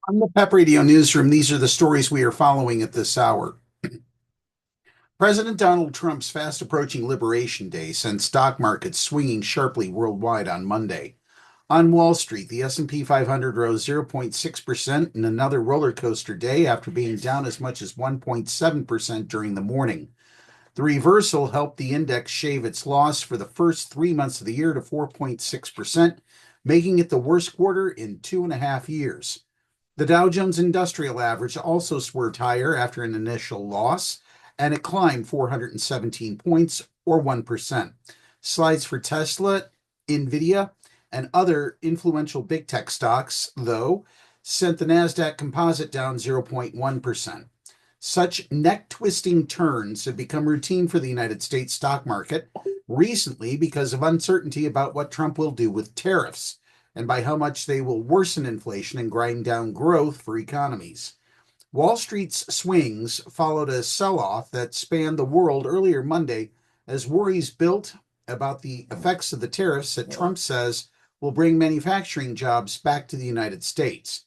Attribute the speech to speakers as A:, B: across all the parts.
A: On the PEP Radio Newsroom, these are the stories we are following at this hour. President Donald Trump's fast approaching Liberation Day sent stock markets swinging sharply worldwide on Monday. On Wall Street, the S&P 500 rose 0.6% in another roller coaster day after being down as much as 1.7% during the morning. The reversal helped the index shave its loss for the first 3 months of the year to 4.6%, making it the worst quarter in 2.5 years. The Dow Jones Industrial Average also swerved higher after an initial loss, and it climbed 417 points, or 1%. Slides for Tesla, Nvidia, and other influential big tech stocks, though, sent the NASDAQ Composite down 0.1%. Such neck-twisting turns have become routine for the United States stock market recently because of uncertainty about what Trump will do with tariffs and by how much they will worsen inflation and grind down growth for economies. Wall Street's swings followed a sell-off that spanned the world earlier Monday as worries built about the effects of the tariffs that Trump says will bring manufacturing jobs back to the United States.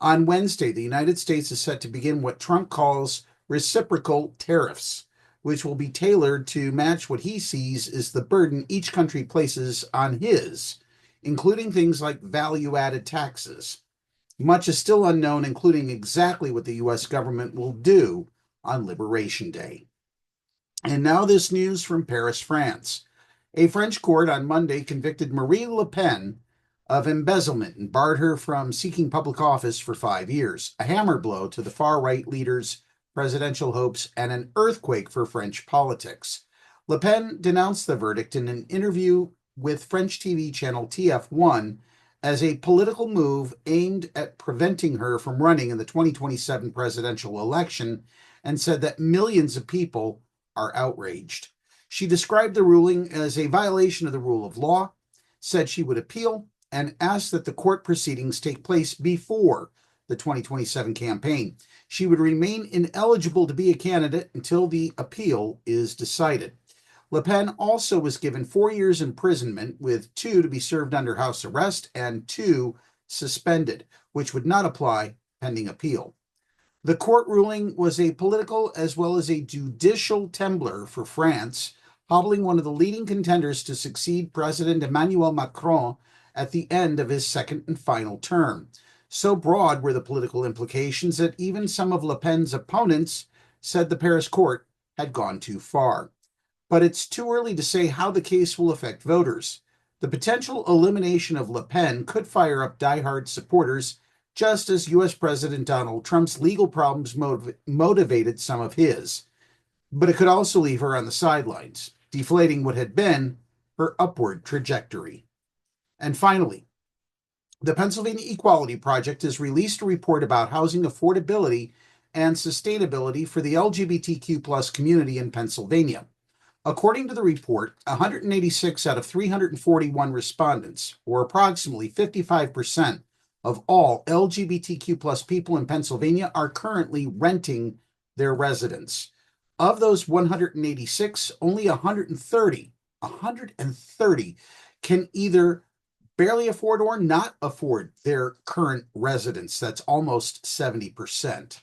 A: On Wednesday, the United States is set to begin what Trump calls reciprocal tariffs, which will be tailored to match what he sees as the burden each country places on his, including things like value-added taxes. Much is still unknown, including exactly what the U.S. government will do on Liberation Day. And now this news from Paris, France. A French court on Monday convicted Marine Le Pen of embezzlement and barred her from seeking public office for 5 years, a hammer blow to the far-right leader's presidential hopes and an earthquake for French politics. Le Pen denounced the verdict in an interview with French TV channel TF1 as a political move aimed at preventing her from running in the 2027 presidential election and said that millions of people are outraged. She described the ruling as a violation of the rule of law, said she would appeal, and asked that the court proceedings take place before the 2027 campaign. She would remain ineligible to be a candidate until the appeal is decided. Le Pen also was given 4 years imprisonment, with 2 to be served under house arrest and 2 suspended, which would not apply pending appeal. The court ruling was a political as well as a judicial temblor for France, hobbling one of the leading contenders to succeed President Emmanuel Macron at the end of his second and final term. So broad were the political implications that even some of Le Pen's opponents said the Paris court had gone too far. But it's too early to say how the case will affect voters. The potential elimination of Le Pen could fire up diehard supporters, just as U.S. President Donald Trump's legal problems motivated some of his. But it could also leave her on the sidelines, deflating what had been her upward trajectory. And finally, the Pennsylvania Equality Project has released a report about housing affordability and sustainability for the LGBTQ plus community in Pennsylvania. According to the report, 186 out of 341 respondents, or approximately 55% of all LGBTQ plus people in Pennsylvania, are currently renting their residence. Of those 186, only 130 can either barely afford or not afford their current residence. That's almost 70%.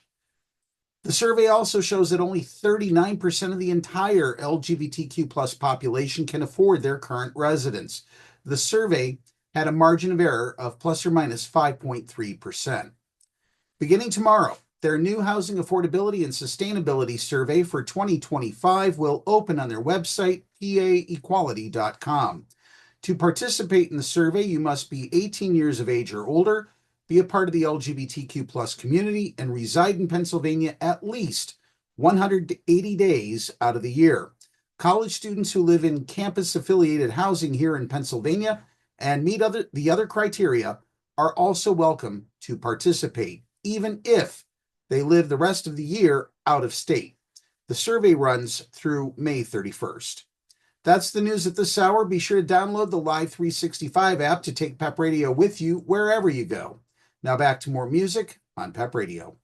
A: The survey also shows that only 39% of the entire LGBTQ plus population can afford their current residence. The survey had a margin of error of plus or minus 5.3%. Beginning tomorrow, their new Housing Affordability and Sustainability survey for 2025 will open on their website, paequality.com. To participate in the survey, you must be 18 years of age or older, be a part of the LGBTQ plus community, and reside in Pennsylvania at least 180 days out of the year. College students who live in campus-affiliated housing here in Pennsylvania and meet the other criteria are also welcome to participate, even if they live the rest of the year out of state. The survey runs through May 31st. That's the news at this hour. Be sure to download the Live 365 app to take PEP Radio with you wherever you go. Now back to more music on PEP Radio.